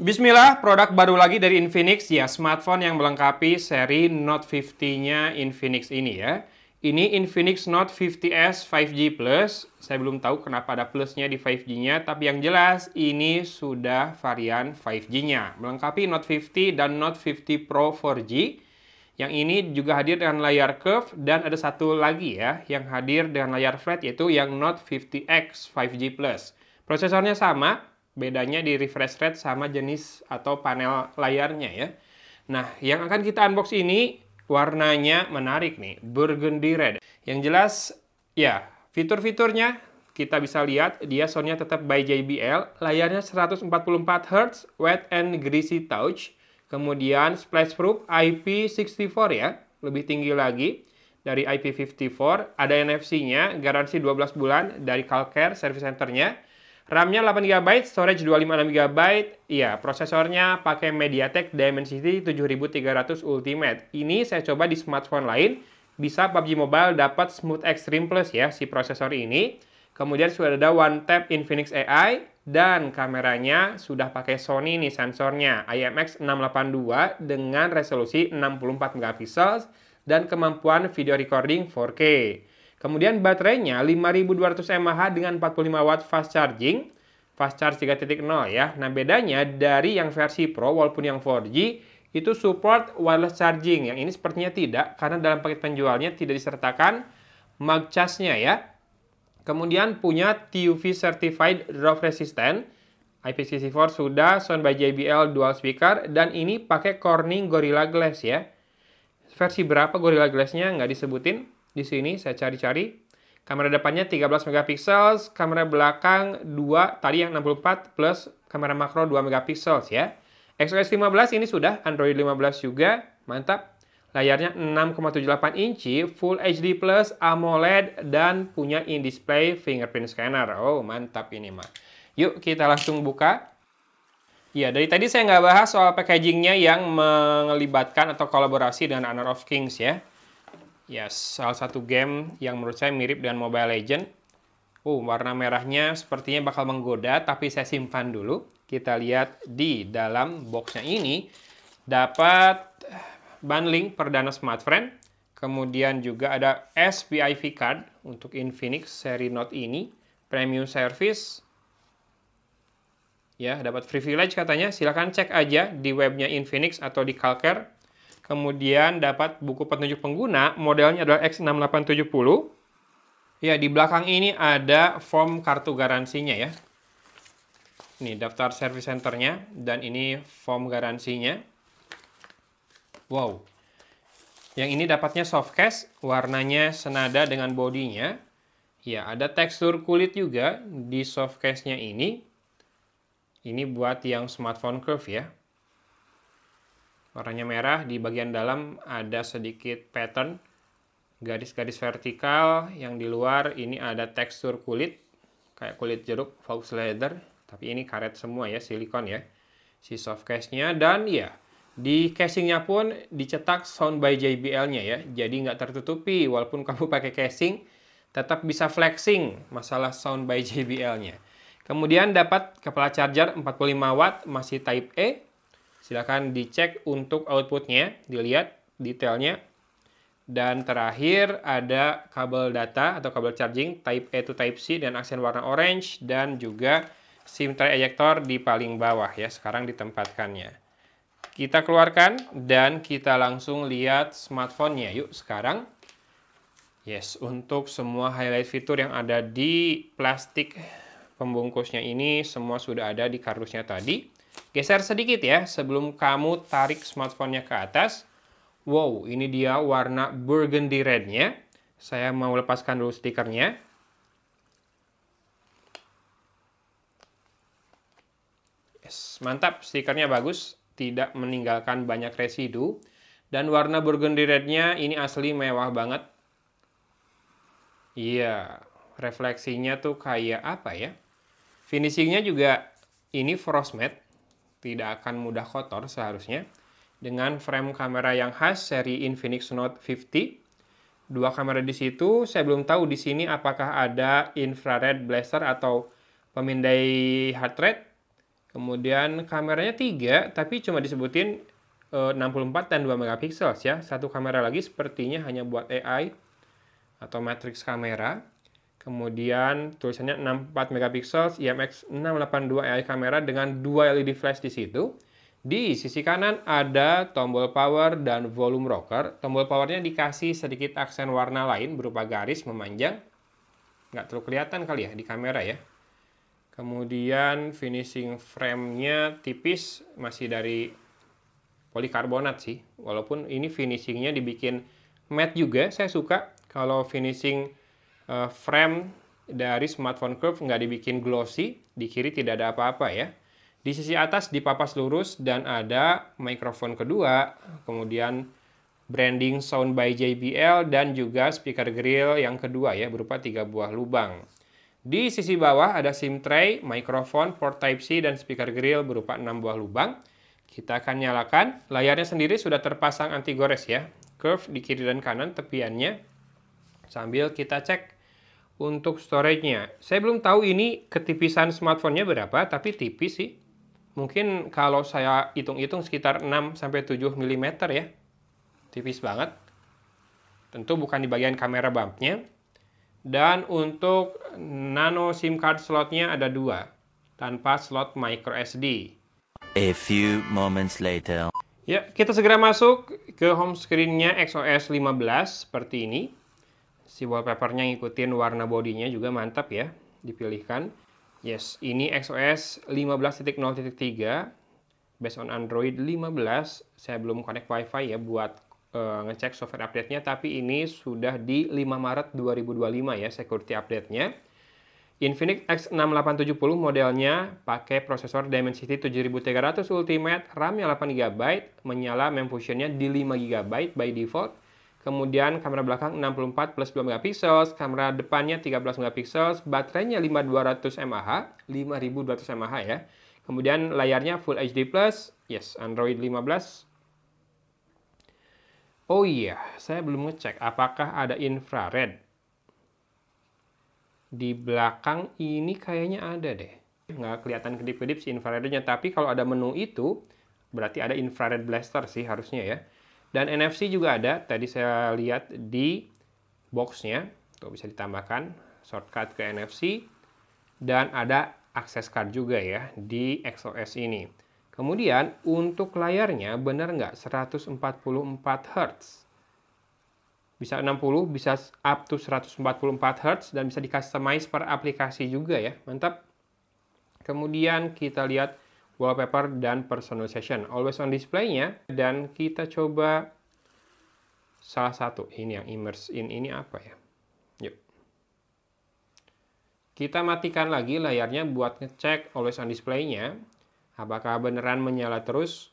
Bismillah, produk baru lagi dari Infinix ya, smartphone yang melengkapi seri Note 50-nya Infinix ini ya. Ini Infinix Note 50s 5G Plus. Saya belum tahu kenapa ada plusnya di 5G-nya, tapi yang jelas ini sudah varian 5G-nya. Melengkapi Note 50 dan Note 50 Pro 4G. Yang ini juga hadir dengan layar curve dan ada satu lagi ya yang hadir dengan layar flat yaitu yang Note 50X 5G Plus. Prosesornya sama, bedanya di refresh rate sama jenis atau panel layarnya ya. Nah, yang akan kita unbox ini warnanya menarik nih, burgundy red. Yang jelas, ya, fitur-fiturnya kita bisa lihat, dia soundnya tetap by JBL, layarnya 144 Hz, wet and greasy touch, kemudian splash proof IP64 ya, lebih tinggi lagi dari IP54, ada NFC-nya, garansi 12 bulan dari Calcare Service Center-nya. RAM-nya 8GB, storage 256GB. Iya, prosesornya pakai MediaTek Dimensity 7300 Ultimate. Ini saya coba di smartphone lain, bisa PUBG Mobile dapat Smooth Extreme Plus ya, si prosesor ini. Kemudian sudah ada One Tap Infinix AI, dan kameranya sudah pakai Sony nih sensornya, IMX682 dengan resolusi 64 megapiksel dan kemampuan video recording 4K. Kemudian baterainya 5200 mAh dengan 45 watt fast charging, fast charge 3.0 ya. Nah, bedanya dari yang versi Pro walaupun yang 4G itu support wireless charging. Yang ini sepertinya tidak karena dalam paket penjualnya tidak disertakan mag charge-nya ya. Kemudian punya TUV certified drop resistant, IP64 sudah, sound by JBL dual speaker, dan ini pakai Corning Gorilla Glass ya. Versi berapa Gorilla Glass-nya nggak disebutin. Di sini saya cari-cari. Kamera depannya 13 megapiksel, kamera belakang 2, tadi yang 64 plus kamera makro 2 megapiksel ya. XOS 15 ini sudah, Android 15 juga, mantap. Layarnya 6,78 inci, Full HD Plus, AMOLED, dan punya in-display fingerprint scanner. Oh, mantap ini mah. Yuk kita langsung buka. Ya, dari tadi saya nggak bahas soal packagingnya yang melibatkan atau kolaborasi dengan Honor of Kings ya. Ya, salah satu game yang menurut saya mirip dengan Mobile Legends. Warna merahnya sepertinya bakal menggoda, tapi saya simpan dulu. Kita lihat di dalam boxnya ini, dapat bundling perdana smartphone. Kemudian juga ada SPIV card untuk Infinix seri Note ini. Premium service. Ya, dapat privilege katanya. Silahkan cek aja di webnya Infinix atau di Calcare. Kemudian dapat buku petunjuk pengguna, modelnya adalah X6870. Ya, di belakang ini ada form kartu garansinya ya. Ini daftar service centernya, dan ini form garansinya. Wow. Yang ini dapatnya soft case, warnanya senada dengan bodinya. Ya, ada tekstur kulit juga di soft case-nya ini. Ini buat yang smartphone curve ya. Warnanya merah, di bagian dalam ada sedikit pattern, garis-garis vertikal, yang di luar ini ada tekstur kulit, kayak kulit jeruk, Fox leather, tapi ini karet semua ya, silikon ya, si soft case-nya, dan ya, di casing-nya pun dicetak sound by JBL-nya ya, jadi nggak tertutupi, walaupun kamu pakai casing, tetap bisa flexing masalah sound by JBL-nya. Kemudian dapat kepala charger 45 watt, masih Type E. Silakan dicek untuk outputnya, dilihat detailnya. Dan terakhir ada kabel data atau kabel charging Type A to Type C dan aksen warna orange, dan juga SIM tray ejector di paling bawah ya, sekarang ditempatkannya. Kita keluarkan dan kita langsung lihat smartphone-nya yuk sekarang. Yes, untuk semua highlight fitur yang ada di plastik pembungkusnya ini semua sudah ada di kardusnya tadi. Geser sedikit ya sebelum kamu tarik smartphone-nya ke atas. Wow, ini dia warna burgundy red-nya. Saya mau lepaskan dulu stikernya. Yes, mantap, stikernya bagus, tidak meninggalkan banyak residu. Dan warna burgundy red-nya ini asli mewah banget. Iya, refleksinya tuh kayak apa ya? Finishingnya juga ini frost matte. Tidak akan mudah kotor seharusnya. Dengan frame kamera yang khas seri Infinix Note 50. Dua kamera di situ, saya belum tahu di sini apakah ada infrared blaster atau pemindai heart rate. Kemudian kameranya 3, tapi cuma disebutin 64 dan 2 megapiksel ya. Satu kamera lagi sepertinya hanya buat AI atau matrix kamera. Kemudian tulisannya 64 megapiksel IMX682 AI kamera dengan 2 LED flash di situ. Di sisi kanan ada tombol power dan volume rocker. Tombol powernya dikasih sedikit aksen warna lain berupa garis memanjang. Nggak terlalu kelihatan kali ya di kamera ya. Kemudian finishing frame-nya tipis, masih dari polikarbonat sih. Walaupun ini finishingnya dibikin matte juga, saya suka kalau finishing frame dari smartphone Curve nggak dibikin glossy, di kiri tidak ada apa-apa ya. Di sisi atas dipapas lurus dan ada mikrofon kedua, kemudian branding sound by JBL dan juga speaker grill yang kedua ya, berupa 3 buah lubang. Di sisi bawah ada SIM tray, mikrofon, port Type-C, dan speaker grill berupa 6 buah lubang. Kita akan nyalakan. Layarnya sendiri sudah terpasang anti gores ya. Curve di kiri dan kanan tepiannya. Sambil kita cek untuk storage-nya. Saya belum tahu ini ketipisan smartphone-nya berapa, tapi tipis sih. Mungkin kalau saya hitung-hitung sekitar 6-7 mm ya. Tipis banget. Tentu bukan di bagian kamera bump-nya. Dan untuk nano SIM card slotnya ada 2, tanpa slot micro SD. A few moments later. Ya, kita segera masuk ke home screen-nya XOS 15 seperti ini. Si wallpaper-nya ngikutin warna bodinya juga mantap ya, dipilihkan. Yes, ini XOS 15.0.3 based on Android 15. Saya belum connect WiFi ya buat ngecek software update-nya, tapi ini sudah di 5 Maret 2025 ya security update-nya. Infinix X6870 modelnya pakai prosesor Dimensity 7300 Ultimate, RAM-nya 8GB, menyala memfusion-nya di 5GB by default. Kemudian kamera belakang 64 plus 2 megapiksel, kamera depannya 13 megapiksel, baterainya 5200 mAh, 5200 mAh ya. Kemudian layarnya Full HD+, yes, Android 15. Oh iya, saya belum ngecek apakah ada infrared. Di belakang ini kayaknya ada deh. Nggak kelihatan kedip-kedip si infrarednya, tapi kalau ada menu itu, berarti ada infrared blaster sih harusnya ya. Dan NFC juga ada, tadi saya lihat di box-nya. Tuh bisa ditambahkan shortcut ke NFC. Dan ada access card juga ya di XOS ini. Kemudian untuk layarnya benar nggak 144 Hz? Bisa 60, bisa up to 144 Hz dan bisa di-customize per aplikasi juga ya. Mantap. Kemudian kita lihat wallpaper dan personalization. Always on display-nya. Dan kita coba salah satu. Ini yang immerse in ini apa ya? Yuk. Kita matikan lagi layarnya buat ngecek always on display-nya. Apakah beneran menyala terus,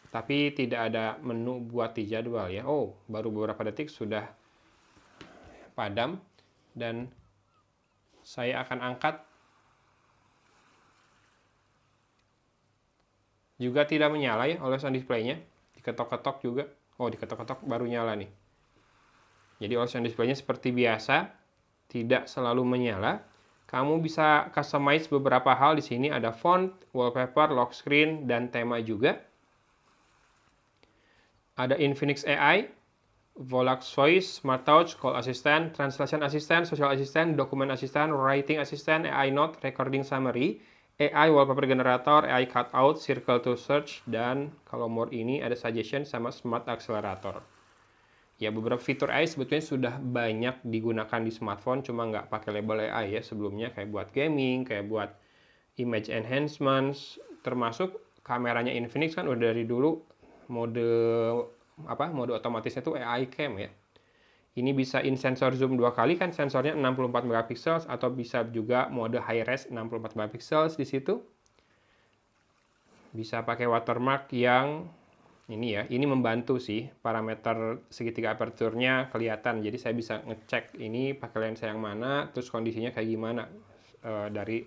tapi tidak ada menu buat di jadwal ya. Oh, baru beberapa detik sudah padam. Dan saya akan angkat. Juga tidak menyala ya always on display-nya. Diketok-ketok juga. Oh, diketok-ketok baru nyala nih. Jadi always on display-nya seperti biasa, tidak selalu menyala. Kamu bisa customize beberapa hal di sini, ada font, wallpaper, lock screen, dan tema juga. Ada Infinix AI, Vox Voice, Smart Touch, Call Assistant, Translation Assistant, Social Assistant, Document Assistant, Writing Assistant, AI Note, Recording Summary, AI Wallpaper Generator, AI Cutout, Circle to Search, dan kalau more ini ada Suggestion sama Smart Accelerator. Ya, beberapa fitur AI sebetulnya sudah banyak digunakan di smartphone, cuma nggak pakai label AI ya sebelumnya, kayak buat gaming, kayak buat image enhancements, termasuk kameranya Infinix kan udah dari dulu mode otomatisnya tuh AI cam ya. Ini bisa in sensor zoom 2 kali kan, sensornya 64 megapiksel, atau bisa juga mode high res 64 megapiksel di situ. Bisa pakai watermark yang ini ya, ini membantu sih parameter segitiga aperture-nya kelihatan. Jadi saya bisa ngecek ini pakai lensa yang mana, terus kondisinya kayak gimana dari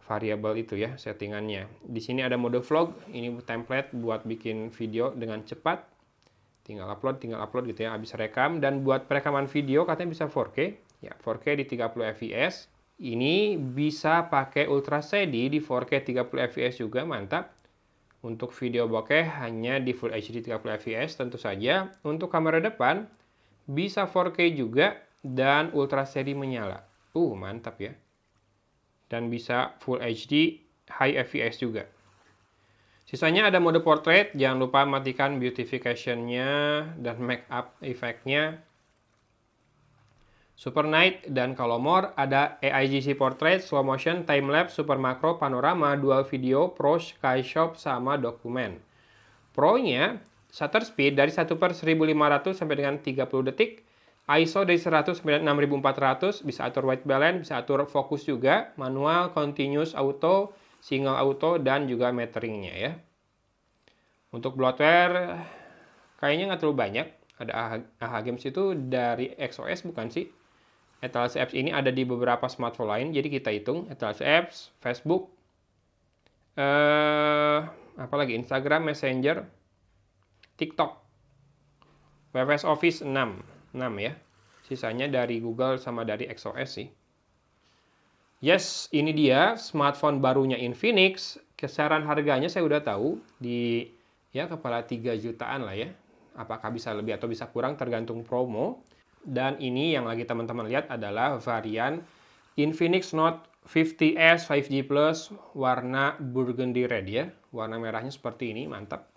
variabel itu ya, settingannya. Di sini ada mode vlog, ini template buat bikin video dengan cepat. Tinggal upload gitu ya, habis rekam. Dan buat perekaman video katanya bisa 4K, ya 4K di 30 fps. Ini bisa pakai Ultra steady di 4K 30 fps juga, mantap. Untuk video bokeh hanya di Full HD 30 fps tentu saja. Untuk kamera depan bisa 4K juga dan Ultra steady menyala. Mantap ya. Dan bisa Full HD High fps juga. Sisanya ada mode portrait, jangan lupa matikan beautification-nya dan make up effect-nya. Super Night dan kalau more ada AIGC Portrait, Slow Motion, Time Lapse, Super Macro, Panorama, Dual Video, Pro, Skyshot, sama Dokumen. Pro-nya, shutter speed dari 1/1500 sampai dengan 30 detik, ISO dari 100 sampai 6400, bisa atur white balance, bisa atur fokus juga, manual, continuous auto, single auto, dan juga metering-nya ya. Untuk bloatware, kayaknya nggak terlalu banyak. Ada AHA Games itu dari XOS bukan sih? Etalase apps ini ada di beberapa smartphone lain, jadi kita hitung etalase apps, Facebook, apalagi Instagram, Messenger, TikTok, WebOS Office 6 ya. Sisanya dari Google sama dari XOS sih. Yes, ini dia smartphone barunya Infinix. Kisaran harganya saya udah tahu di ya kepala 3 jutaan lah ya. Apakah bisa lebih atau bisa kurang tergantung promo. Dan ini yang lagi teman-teman lihat adalah varian Infinix Note 50S 5G Plus warna burgundy red ya. Warna merahnya seperti ini, mantap.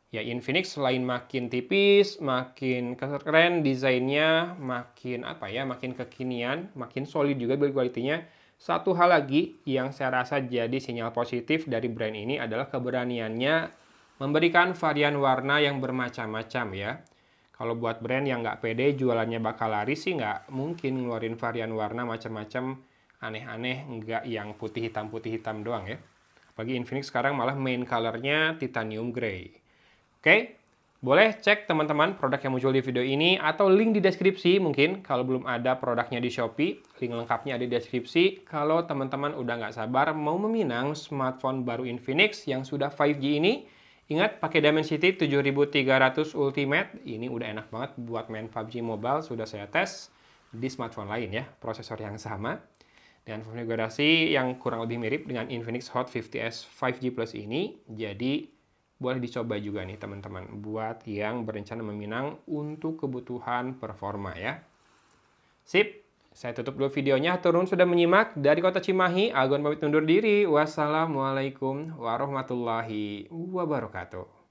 Ya, Infinix selain makin tipis, makin keren desainnya, makin makin kekinian, makin solid juga build quality-nya. Satu hal lagi yang saya rasa jadi sinyal positif dari brand ini adalah keberaniannya memberikan varian warna yang bermacam-macam ya. Kalau buat brand yang nggak pede jualannya bakal laris sih nggak mungkin ngeluarin varian warna macam-macam aneh-aneh, nggak yang putih hitam doang ya. Apalagi Infinix sekarang malah main color-nya titanium gray. Oke, boleh cek teman-teman produk yang muncul di video ini atau link di deskripsi mungkin kalau belum ada produknya di Shopee. Link lengkapnya ada di deskripsi. Kalau teman-teman udah nggak sabar mau meminang smartphone baru Infinix yang sudah 5G ini, ingat pakai Dimensity 7300 Ultimate. Ini udah enak banget buat main PUBG Mobile, sudah saya tes di smartphone lain ya. Prosesor yang sama dengan konfigurasi yang kurang lebih mirip dengan Infinix Hot 50S 5G Plus ini. Jadi boleh dicoba juga nih teman-teman buat yang berencana meminang untuk kebutuhan performa ya. Sip, saya tutup dulu videonya. Turun sudah menyimak dari Kota Cimahi. Agon pamit undur diri. Wassalamualaikum warahmatullahi wabarakatuh.